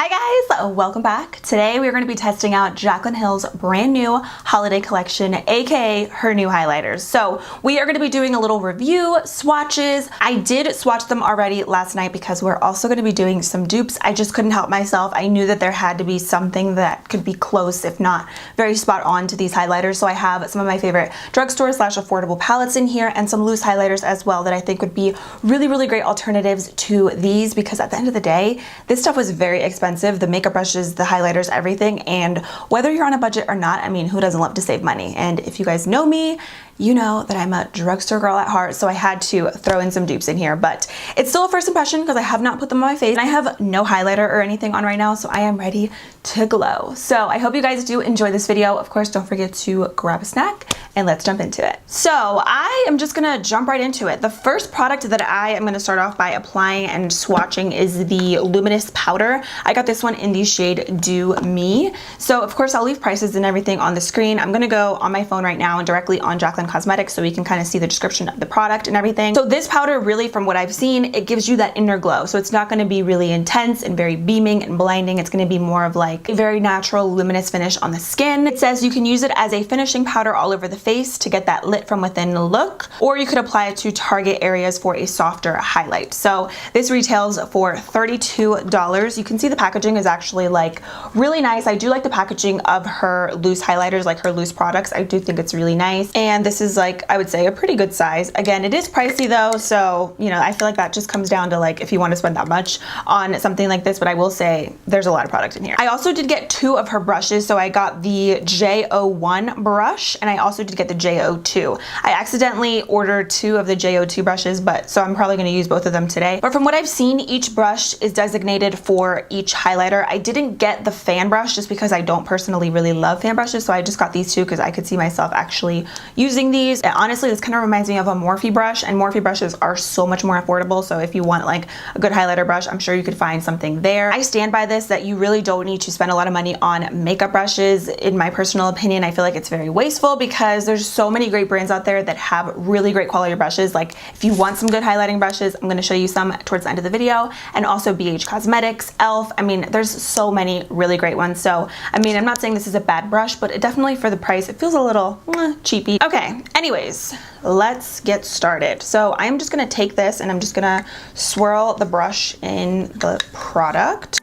Hi guys, welcome back. Today we're going to be testing out JACLYN Hill's brand new holiday collection, aka her new highlighters. So we are going to be doing a little review, swatches. I did swatch them already last night because we're also going to be doing some dupes. I just couldn't help myself. I knew that there had to be something that could be close, if not very spot on to these highlighters. So I have some of my favorite drugstore / affordable palettes in here and some loose highlighters as well that I think would be really great alternatives to these, because at the end of the day, this stuff was very expensive. The makeup brushes, the highlighters, everything. And whether you're on a budget or not, I mean, who doesn't love to save money? And if you guys know me, you know that I'm a drugstore girl at heart, so I had to throw in some dupes in here. But it's still a first impression because I have not put them on my face. I have no highlighter or anything on right now, so I am ready to glow. So I hope you guys do enjoy this video. Of course, don't forget to grab a snack and let's jump into it. So I am just gonna jump right into it. The first product that I am gonna start off by applying and swatching is the Luminous Powder. I got this one in the shade Do Me. So of course I'll leave prices and everything on the screen. I'm gonna go on my phone right now and directly on JACLYN Cosmetics so we can kind of see the description of the product and everything. So this powder really, from what I've seen, it gives you that inner glow. So it's not gonna be really intense and very beaming and blinding. It's gonna be more of like a very natural luminous finish on the skin. It says you can use it as a finishing powder all over the face to get that lit from within look, or you could apply it to target areas for a softer highlight. So this retails for $32. You can see the packaging is actually like really nice. I do like the packaging of her loose highlighters, like her loose products. I do think it's really nice. And this is like, I would say, a pretty good size. Again, it is pricey though, so you know, I feel like that just comes down to like if you want to spend that much on something like this, but I will say there's a lot of product in here. I also did get two of her brushes. So I got the J01 brush and I also did get the J02. I accidentally ordered two of the J02 brushes, but so I'm probably going to use both of them today. But from what I've seen, each brush is designated for each highlighter. I didn't get the fan brush just because I don't personally really love fan brushes, so I just got these two because I could see myself actually using these. And honestly, this kind of reminds me of a Morphe brush, and Morphe brushes are so much more affordable, so if you want like a good highlighter brush, I'm sure you could find something there. I stand by this, that you really don't need to spend a lot of money on makeup brushes. In my personal opinion, I feel like it's very wasteful because there's so many great brands out there that have really great quality brushes. Like if you want some good highlighting brushes, I'm going to show you some towards the end of the video, and also BH Cosmetics, e.l.f. I mean, there's so many really great ones. So I mean, I'm not saying this is a bad brush, but it definitely, for the price, it feels a little cheapy. Okay, anyways, let's get started. So I'm just gonna take this and I'm just gonna swirl the brush in the product.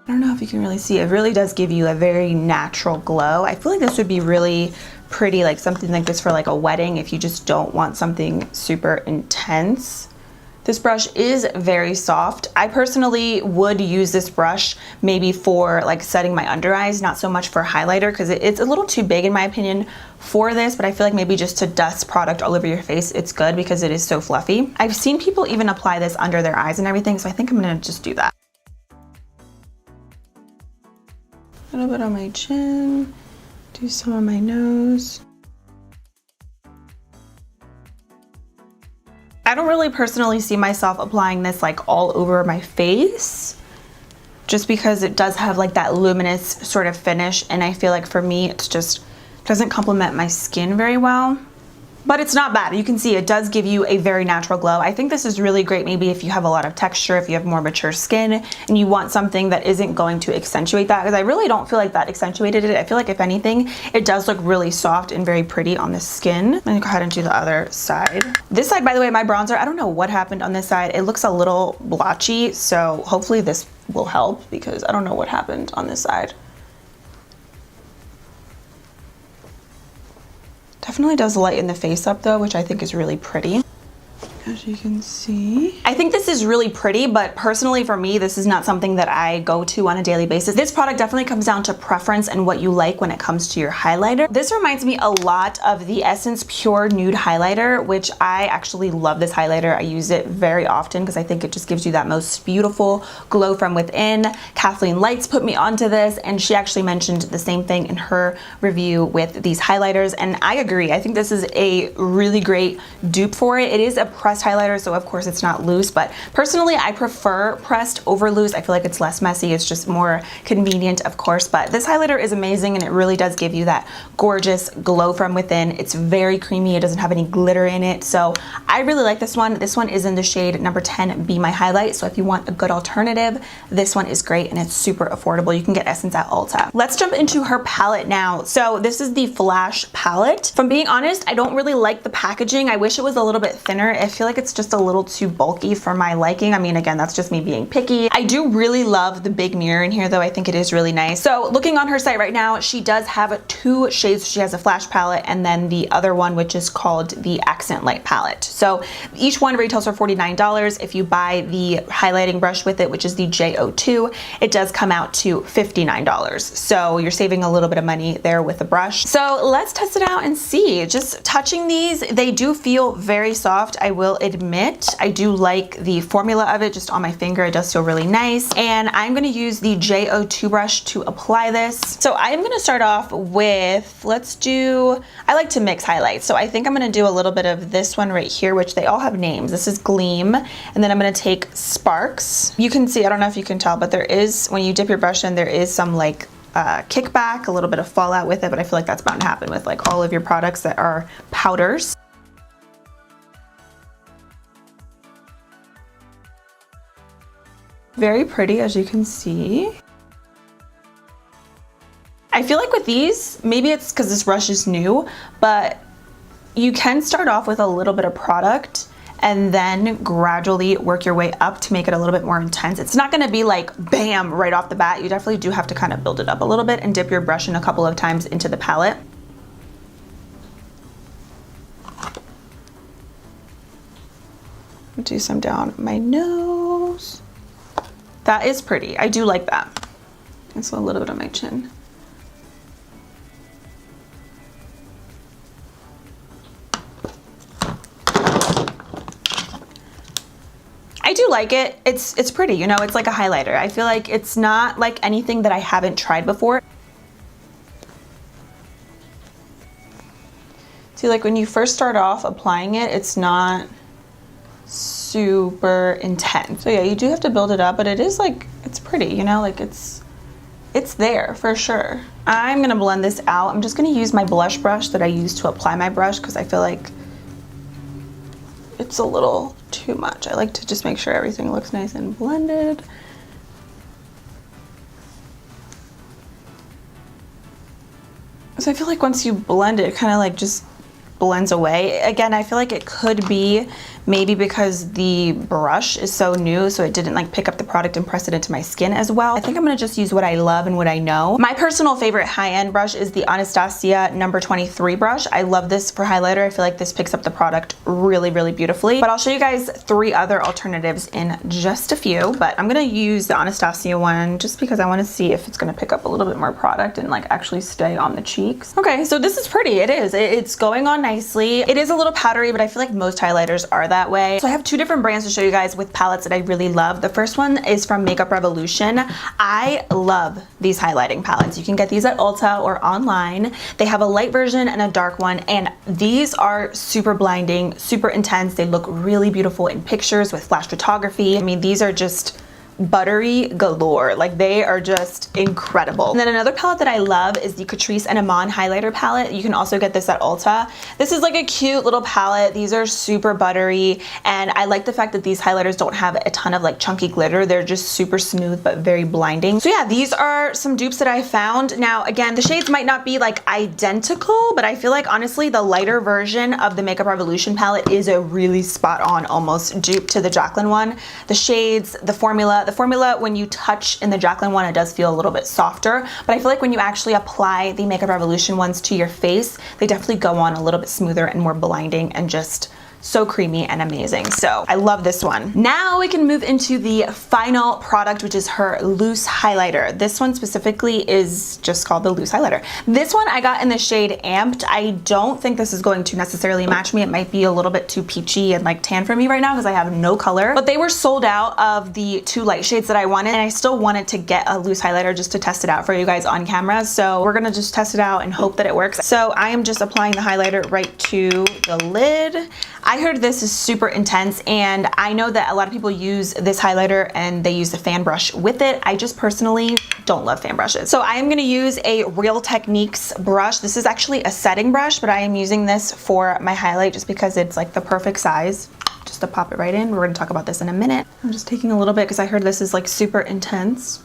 I don't know if you can really see, it really does give you a very natural glow. I feel like this would be really pretty, like something like this for like a wedding, if you just don't want something super intense. This brush is very soft. I personally would use this brush maybe for like setting my under eyes, not so much for highlighter, because it's a little too big in my opinion for this, but I feel like maybe just to dust product all over your face, it's good because it is so fluffy. I've seen people even apply this under their eyes and everything, so I think I'm gonna just do that. A little bit on my chin, do some on my nose. I don't really personally see myself applying this like all over my face, just because it does have like that luminous sort of finish, and I feel like for me it's just doesn't complement my skin very well. But it's not bad. You can see it does give you a very natural glow. I think this is really great maybe if you have a lot of texture, if you have more mature skin and you want something that isn't going to accentuate that, because I really don't feel like that accentuated it. I feel like if anything, it does look really soft and very pretty on the skin. I'm gonna go ahead and do the other side. This side, by the way, my bronzer, I don't know what happened on this side. It looks a little blotchy, so hopefully this will help because I don't know what happened on this side. Definitely does lighten the face up though, which I think is really pretty. As you can see, I think this is really pretty, but personally for me, this is not something that I go to on a daily basis. This product definitely comes down to preference and what you like when it comes to your highlighter. This reminds me a lot of the Essence Pure Nude Highlighter, which I actually love this highlighter. I use it very often because I think it just gives you that most beautiful glow from within. Kathleen Lights put me onto this, and she actually mentioned the same thing in her review with these highlighters, and I agree. I think this is a really great dupe for it. It is a pressed pressed highlighter, so of course it's not loose, but personally I prefer pressed over loose. I feel like it's less messy, it's just more convenient, of course, but this highlighter is amazing and it really does give you that gorgeous glow from within. It's very creamy, it doesn't have any glitter in it, so I really like this one. This one is in the shade number 10, Be My Highlight, so if you want a good alternative, this one is great and it's super affordable. You can get Essence at Ulta. Let's jump into her palette now. So this is the Flash palette. From being honest, I don't really like the packaging. I wish it was a little bit thinner. I feel like it's just a little too bulky for my liking. I mean, again, that's just me being picky. I do really love the big mirror in here though. I think it is really nice. So looking on her site right now, she does have two shades. She has a Flash palette and then the other one, which is called the Accent Light palette. So each one retails for $49. If you buy the highlighting brush with it, which is the JO2, it does come out to $59. So you're saving a little bit of money there with the brush. So let's test it out and see. Just touching these, they do feel very soft, I will admit. I do like the formula of it just on my finger. It does feel really nice. And I'm gonna use the JO2 brush to apply this. So I'm gonna start off with, I like to mix highlights. So I think I'm gonna do a little bit of this one right here, which they all have names. This is Gleam. And then I'm gonna take Sparks. You can see, I don't know if you can tell, but there is, when you dip your brush in, there is some like kickback, a little bit of fallout with it, but I feel like that's bound to happen with like all of your products that are powders. Very pretty, as you can see. I feel like with these, maybe it's because this brush is new, but you can start off with a little bit of product and then gradually work your way up to make it a little bit more intense. It's not gonna be like bam right off the bat. You definitely do have to kind of build it up a little bit and dip your brush in a couple of times into the palette. Do some down my nose. That is pretty. I do like that. And so a little bit on my chin. I do like it. It's pretty, you know, it's like a highlighter. I feel like it's not like anything that I haven't tried before. See, like when you first start off applying it, it's not super intense. So yeah, you do have to build it up, but it is like, it's pretty, you know, like it's there for sure. I'm gonna blend this out. I'm just gonna use my blush brush that I use to apply my brush because I feel like it's a little too much. I like to just make sure everything looks nice and blended. So I feel like once you blend it, it kind of like just blends away. Again, I feel like it could be maybe because the brush is so new, so it didn't like pick up the product and press it into my skin as well. I think I'm gonna just use what I love and what I know. My personal favorite high-end brush is the Anastasia number 23 brush. I love this for highlighter. I feel like this picks up the product really, really beautifully. But I'll show you guys 3 other alternatives in just a few, but I'm gonna use the Anastasia one just because I wanna see if it's gonna pick up a little bit more product and like actually stay on the cheeks. Okay, so this is pretty. It is. It's going on nicely. It is a little powdery, but I feel like most highlighters are that way. So I have 2 different brands to show you guys with palettes that I really love. The first one is from Makeup Revolution. I love these highlighting palettes. You can get these at Ulta or online. They have a light version and a dark one, and these are super blinding, super intense. They look really beautiful in pictures with flash photography. I mean, these are just buttery galore. Like they are just incredible. And then another palette that I love is the Catrice and Iman highlighter palette. You can also get this at Ulta. This is like a cute little palette. These are super buttery, and I like the fact that these highlighters don't have a ton of like chunky glitter. They're just super smooth but very blinding. So yeah, these are some dupes that I found. Now again, the shades might not be like identical, but I feel like honestly the lighter version of the Makeup Revolution palette is a really spot on almost dupe to the JACLYN one. The shades, the formula when you touch in the JACLYN one, it does feel a little bit softer, but I feel like when you actually apply the Makeup Revolution ones to your face, they definitely go on a little bit smoother and more blinding and just so creamy and amazing. So I love this one. Now we can move into the final product, which is her loose highlighter. This one specifically is just called the loose highlighter. This one I got in the shade Amped. I don't think this is going to necessarily match me. It might be a little bit too peachy and like tan for me right now because I have no color, but they were sold out of the 2 light shades that I wanted, and I still wanted to get a loose highlighter just to test it out for you guys on camera. So we're gonna just test it out and hope that it works. So I am just applying the highlighter right to the lid. I I heard this is super intense, and I know that a lot of people use this highlighter and they use the fan brush with it. I just personally don't love fan brushes. So I am gonna use a Real Techniques brush. This is actually a setting brush, but I am using this for my highlight just because it's like the perfect size, just to pop it right in. We're gonna talk about this in a minute. I'm just taking a little bit because I heard this is like super intense.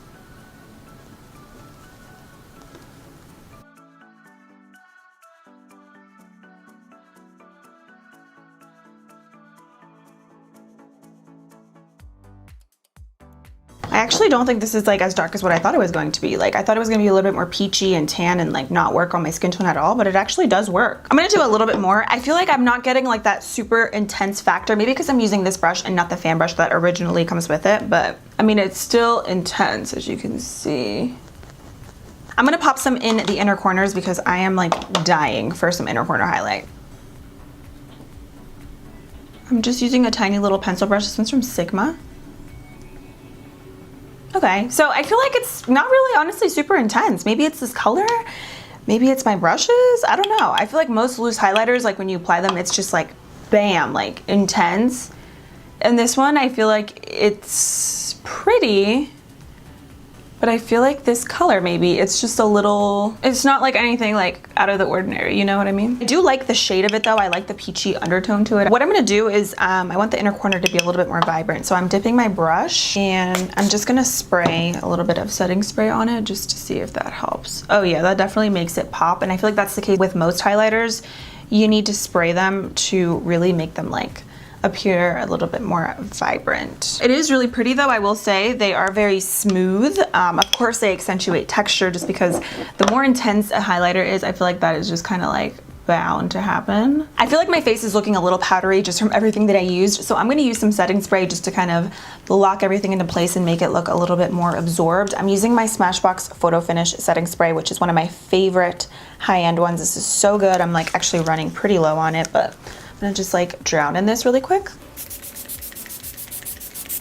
I actually don't think this is like as dark as what I thought it was going to be. Like I thought it was gonna be a little bit more peachy and tan and like not work on my skin tone at all, but it actually does work. I'm gonna do a little bit more. I feel like I'm not getting like that super intense factor, maybe because I'm using this brush and not the fan brush that originally comes with it, but I mean, it's still intense as you can see. I'm gonna pop some in the inner corners because I am like dying for some inner corner highlight. I'm just using a tiny little pencil brush. This one's from Sigma. Okay, so I feel like it's not really honestly super intense. Maybe it's this color, maybe it's my brushes, I don't know. I feel like most loose highlighters, like when you apply them, it's just like bam, like intense. And this one, I feel like it's pretty, but I feel like this color maybe, it's just a little, it's not like anything like out of the ordinary, you know what I mean? I do like the shade of it though. I like the peachy undertone to it. What I'm gonna do is, I want the inner corner to be a little bit more vibrant. So I'm dipping my brush and I'm just gonna spray a little bit of setting spray on it just to see if that helps. Oh yeah, that definitely makes it pop. And I feel like that's the case with most highlighters. You need to spray them to really make them like appear a little bit more vibrant. It is really pretty though, I will say. They are very smooth. Of course they accentuate texture just because the more intense a highlighter is, I feel like that is just kind of like bound to happen. I feel like my face is looking a little powdery just from everything that I used, so I'm gonna use some setting spray just to kind of lock everything into place and make it look a little bit more absorbed. I'm using my Smashbox Photo Finish setting spray, which is one of my favorite high-end ones. This is so good. I'm like actually running pretty low on it, but I'm gonna just like drown in this really quick.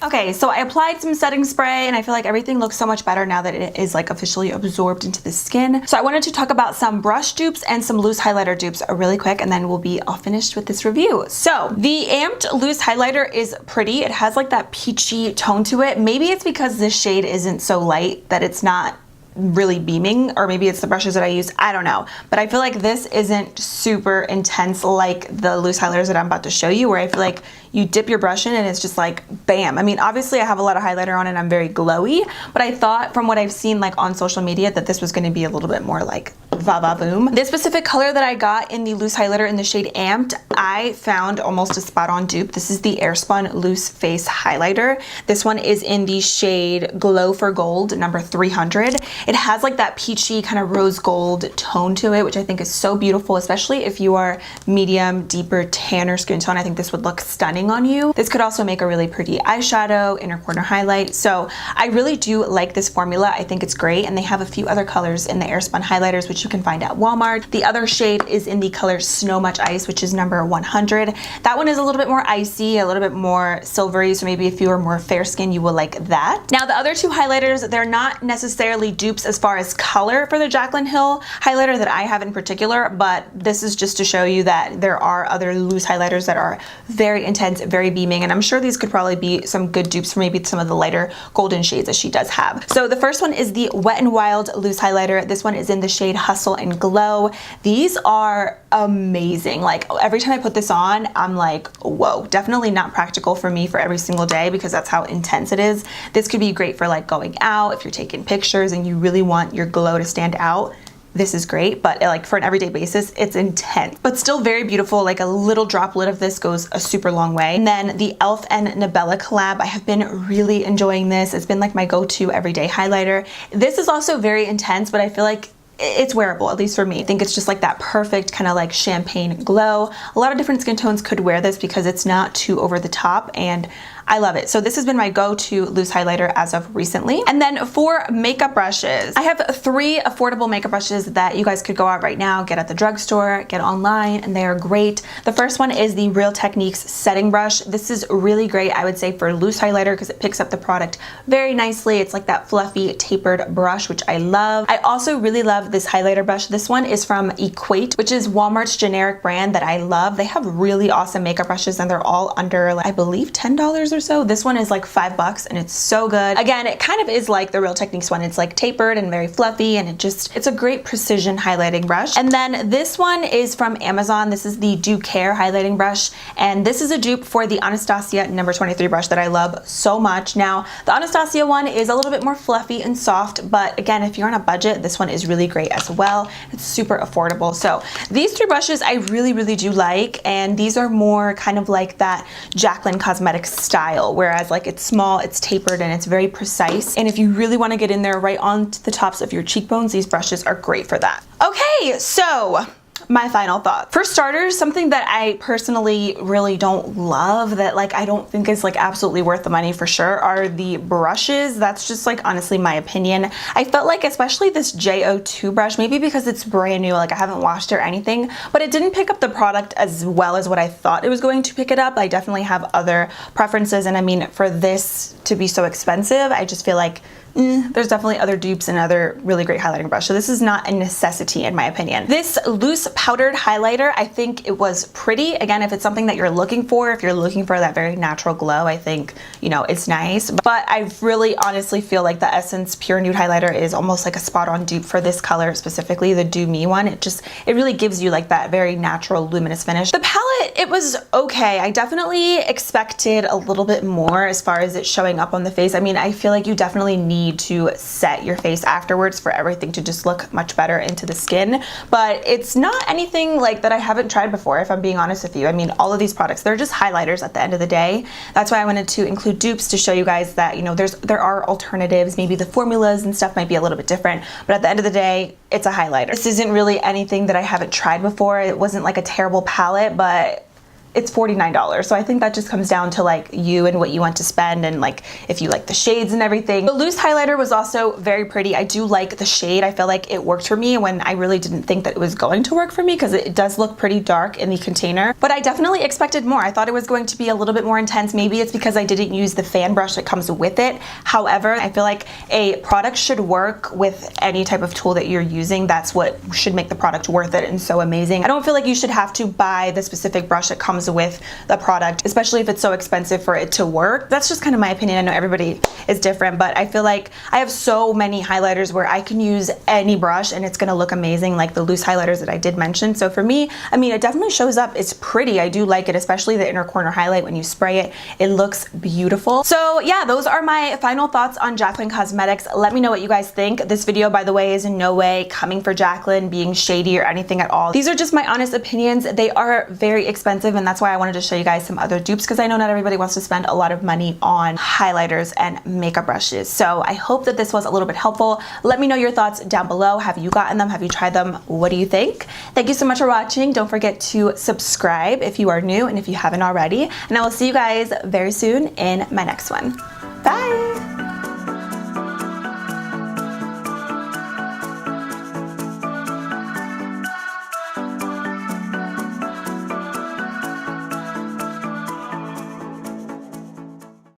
Okay, so I applied some setting spray and I feel like everything looks so much better now that it is like officially absorbed into the skin. So I wanted to talk about some brush dupes and some loose highlighter dupes really quick, and then we'll be all finished with this review. So the Amped Loose Highlighter is pretty. It has like that peachy tone to it. Maybe it's because this shade isn't so light that it's not really beaming, or maybe it's the brushes that I use, I don't know. But I feel like this isn't super intense like the loose highlighters that I'm about to show you, where I feel like you dip your brush in and it's just like bam. I mean, obviously I have a lot of highlighter on and I'm very glowy, but I thought from what I've seen like on social media that this was going to be a little bit more like va boom. This specific color that I got in the loose highlighter in the shade Amped, I found almost a spot on dupe. This is the Airspun Loose Face Highlighter. This one is in the shade Glow for Gold, number 300. It has like that peachy kind of rose gold tone to it, which I think is so beautiful, especially if you are medium, deeper, tanner skin tone. I think this would look stunning on you. This could also make a really pretty eyeshadow, inner corner highlight. So I really do like this formula. I think it's great. And they have a few other colors in the Airspun highlighters, which you can find at Walmart. The other shade is in the color Snow Much Ice, which is number 100. That one is a little bit more icy, a little bit more silvery. So maybe if you are more fair skin, you will like that. Now the other two highlighters, they're not necessarily dupes as far as color for the JACLYN Hill highlighter that I have in particular, but this is just to show you that there are other loose highlighters that are very intense, very beaming, and I'm sure these could probably be some good dupes for maybe some of the lighter golden shades that she does have. So the first one is the Wet n Wild loose highlighter. This one is in the shade Hustle and Glow. These are amazing. Like every time I put this on, I'm like, whoa. Definitely not practical for me for every single day because that's how intense it is. This could be great for like going out, if you're taking pictures and you really want your glow to stand out. This is great, but like for an everyday basis, it's intense, but still very beautiful. Like a little droplet of this goes a super long way. And then the e.l.f. and Nabella collab, I have been really enjoying this. It's been like my go-to everyday highlighter. This is also very intense, but I feel like it's wearable, at least for me. I think it's just like that perfect kind of like champagne glow. A lot of different skin tones could wear this because it's not too over the top, and I love it. So this has been my go-to loose highlighter as of recently. And then for makeup brushes, I have 3 affordable makeup brushes that you guys could go out right now, get at the drugstore, get online, and they are great. The first one is the Real Techniques setting brush. This is really great, I would say, for loose highlighter because it picks up the product very nicely. It's like that fluffy tapered brush, which I love. I also really love this highlighter brush. This one is from Equate, which is Walmart's generic brand that I love. They have really awesome makeup brushes and they're all under, I believe, $10 or so. This one is like $5 and it's so good. Again, it kind of is like the Real Techniques one. It's like tapered and very fluffy, and it's a great precision highlighting brush. And then this one is from Amazon. This is the Do Care highlighting brush, and this is a dupe for the Anastasia number 23 brush that I love so much. Now, the Anastasia one is a little bit more fluffy and soft, but again, if you're on a budget, this one is really great as well. It's super affordable. So these 3 brushes I really, really do like, and these are more kind of like that JACLYN Cosmetics style, whereas like it's small, it's tapered, and it's very precise. And if you really want to get in there right on the tops of your cheekbones, these brushes are great for that. Okay, so my final thought. For starters, something that I personally really don't love, that like I don't think is like absolutely worth the money for sure, are the brushes. That's just like honestly my opinion. I felt like especially this JO2 brush, maybe because it's brand new, like I haven't washed or anything, but it didn't pick up the product as well as what I thought it was going to pick it up. I definitely have other preferences, and I mean, for this to be so expensive, I just feel like there's definitely other dupes and other really great highlighting brush. So this is not a necessity in my opinion. This loose powdered highlighter, I think it was pretty. Again, if it's something that you're looking for, if you're looking for that very natural glow, I think, you know, it's nice. But I really honestly feel like the Essence Pure Nude highlighter is almost like a spot on dupe for this color, specifically the Do Me one. It really gives you like that very natural luminous finish. The palette, it was okay. I definitely expected a little bit more as far as it showing up on the face. I mean, I feel like you definitely need to set your face afterwards for everything to just look much better into the skin, but it's not anything like that I haven't tried before, if I'm being honest with you. I mean, all of these products, they're just highlighters at the end of the day. That's why I wanted to include dupes, to show you guys that, you know, there are alternatives. Maybe the formulas and stuff might be a little bit different, but at the end of the day, it's a highlighter. This isn't really anything that I haven't tried before. It wasn't like a terrible palette, but it's $49. So I think that just comes down to like you and what you want to spend, and like if you like the shades and everything. The loose highlighter was also very pretty. I do like the shade. I feel like it worked for me when I really didn't think that it was going to work for me, because it does look pretty dark in the container, but I definitely expected more. I thought it was going to be a little bit more intense. Maybe it's because I didn't use the fan brush that comes with it. However, I feel like a product should work with any type of tool that you're using. That's what should make the product worth it and so amazing. I don't feel like you should have to buy the specific brush that comes with the product, especially if it's so expensive for it to work. That's just kind of my opinion. I know everybody is different, but I feel like I have so many highlighters where I can use any brush and it's gonna look amazing, like the loose highlighters that I did mention. So for me, I mean, it definitely shows up. It's pretty. I do like it, especially the inner corner highlight. When you spray it, it looks beautiful. So yeah, those are my final thoughts on JACLYN Cosmetics. Let me know what you guys think. This video, by the way, is in no way coming for JACLYN, being shady or anything at all. These are just my honest opinions. They are very expensive, and that's why I wanted to show you guys some other dupes, because I know not everybody wants to spend a lot of money on highlighters and makeup brushes. So I hope that this was a little bit helpful. Let me know your thoughts down below. Have you gotten them? Have you tried them? What do you think? Thank you so much for watching. Don't forget to subscribe if you are new and if you haven't already. And I will see you guys very soon in my next one. Bye!